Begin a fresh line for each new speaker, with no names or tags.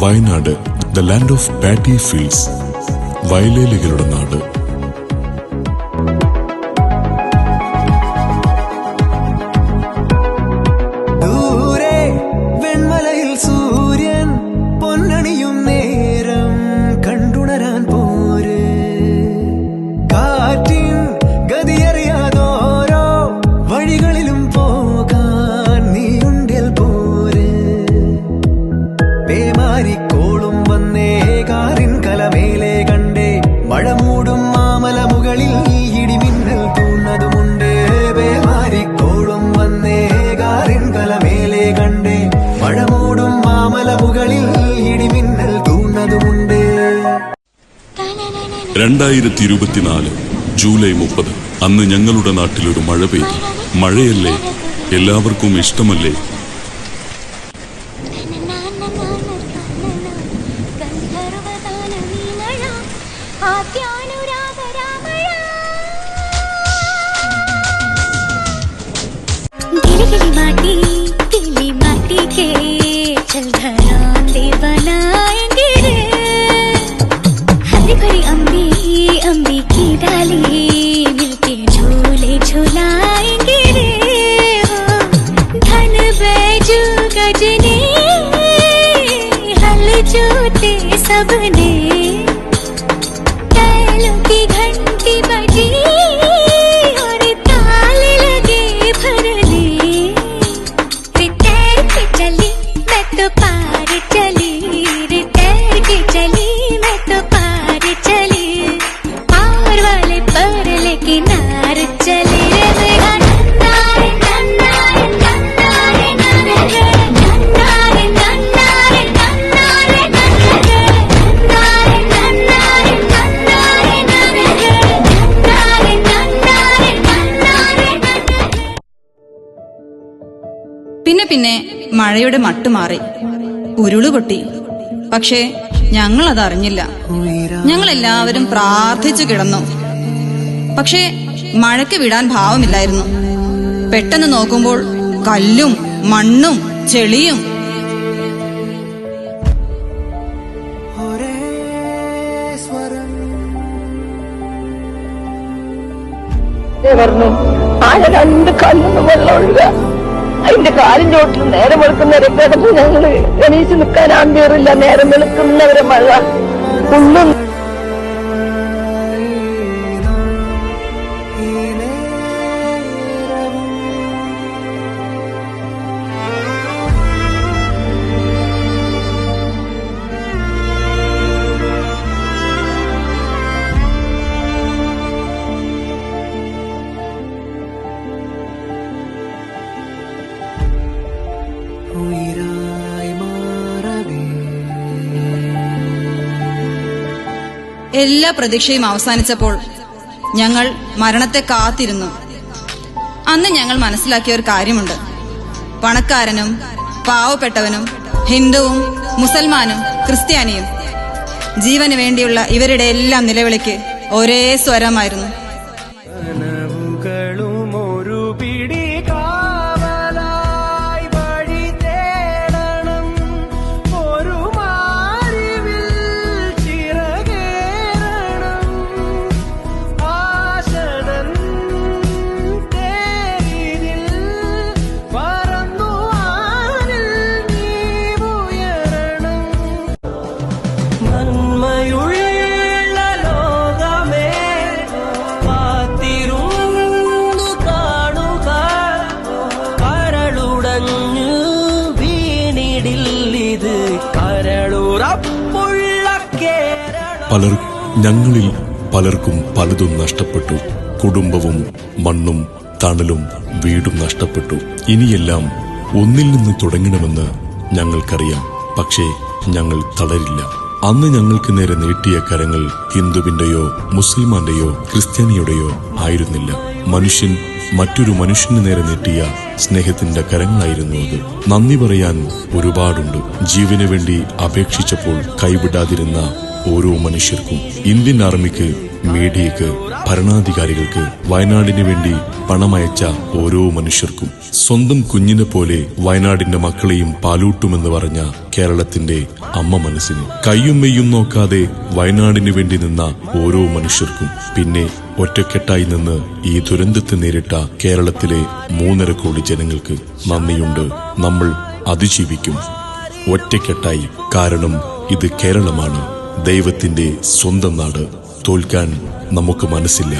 Wayanad, the land of paddy fields, വയലേലികളുടെ നാട്. July 30 അന്ന് ഞങ്ങളുടെ നാട്ടിലൊരു മഴ പെയ്തു. മഴയല്ലേ, എല്ലാവർക്കും ഇഷ്ടമല്ലേ?
सबने तालों की घंटी बजी और ताल लगे भरने। रे तैर के चली मैं तो पार चली, रे तैर के चली मैं तो पार चली, पार वाले पर लेके नार चली। रे
പിന്നെ മഴയുടെ മട്ട് മാറി, ഉരുള് പൊട്ടി. പക്ഷേ ഞങ്ങൾ അതറിഞ്ഞില്ല. ഞങ്ങളെല്ലാവരും പ്രാർത്ഥിച്ചു കിടന്നു. പക്ഷേ മഴയ്ക്ക് വിടാൻ ഭാവമില്ലായിരുന്നു. പെട്ടെന്ന് നോക്കുമ്പോൾ കല്ലും മണ്ണും ചെളിയും.
രണ്ട് കല്ലൊന്നും വെള്ളം ഒഴുക, അതിന്റെ കാലിന്റെ ചോട്ടിൽ നേരം വെളുക്കുന്നവരെ കിടന്ന് ഞങ്ങള് എണീച്ച് നിൽക്കാൻ ആമ്പിയറില്ല. നേരം വെളുക്കുന്നവരെ മഴ കുന്നും.
എല്ലാ പ്രതീക്ഷയും അവസാനിച്ചപ്പോൾ ഞങ്ങൾ മരണത്തെ കാത്തിരുന്നു. അന്ന് ഞങ്ങൾ മനസ്സിലാക്കിയ ഒരു കാര്യമുണ്ട്. പണക്കാരനും പാവപ്പെട്ടവനും ഹിന്ദുവും മുസൽമാനും ക്രിസ്ത്യാനിയും ജീവന് വേണ്ടിയുള്ള ഇവരുടെ എല്ലാം നിലവിളിക്ക് ഒരേ സ്വരമായിരുന്നു.
ഞങ്ങളിൽ പലർക്കും പലതും നഷ്ടപ്പെട്ടു. കുടുംബവും മണ്ണും തണലും വീടും നഷ്ടപ്പെട്ടു. ഇനിയെല്ലാം ഒന്നിൽ നിന്ന് തുടങ്ങണമെന്ന് ഞങ്ങൾക്കറിയാം. പക്ഷേ ഞങ്ങൾ തളരില്ല. അന്ന് ഞങ്ങൾക്ക് നേരെ നീട്ടിയ കരങ്ങൾ ഹിന്ദുവിന്റെയോ മുസൽമാന്റെയോ ക്രിസ്ത്യാനിയുടെയോ ആയിരുന്നില്ല. മനുഷ്യൻ മറ്റൊരു മനുഷ്യന് നേരെ നീട്ടിയ സ്നേഹത്തിന്റെ കരങ്ങളായിരുന്നു അത്. നന്ദി പറയാൻ ഒരുപാടുണ്ട്. ജീവന് വേണ്ടി അപേക്ഷിച്ചപ്പോൾ കൈവിടാതിരുന്ന ഓരോ മനുഷ്യർക്കും, ഇന്ത്യൻ ആർമിക്ക്, മീഡിയക്ക്, ഭരണാധികാരികൾക്ക്, വയനാടിന് വേണ്ടി പണമയച്ച ഓരോ മനുഷ്യർക്കും, സ്വന്തം കുഞ്ഞിനെ പോലെ വയനാടിന്റെ മക്കളെയും പാലൂട്ടുമെന്ന് പറഞ്ഞ കേരളത്തിന്റെ അമ്മ മനസ്സിന്. കയ്യും മെയ്യും നോക്കാതെ വയനാടിനു വേണ്ടി നിന്ന ഓരോ മനുഷ്യർക്കും, പിന്നെ ഒറ്റക്കെട്ടായി നിന്ന് ഈ ദുരന്തത്തെ നേരിട്ട കേരളത്തിലെ 3.5 കോടി ജനങ്ങൾക്ക് നന്ദിയുണ്ട്. നമ്മൾ അതിജീവിക്കും ഒറ്റക്കെട്ടായി. കാരണം ഇത് കേരളമാണ്, ദൈവത്തിന്റെ സ്വന്തം നാട്. തോൽക്കാൻ നമുക്ക് മനസ്സില്ല.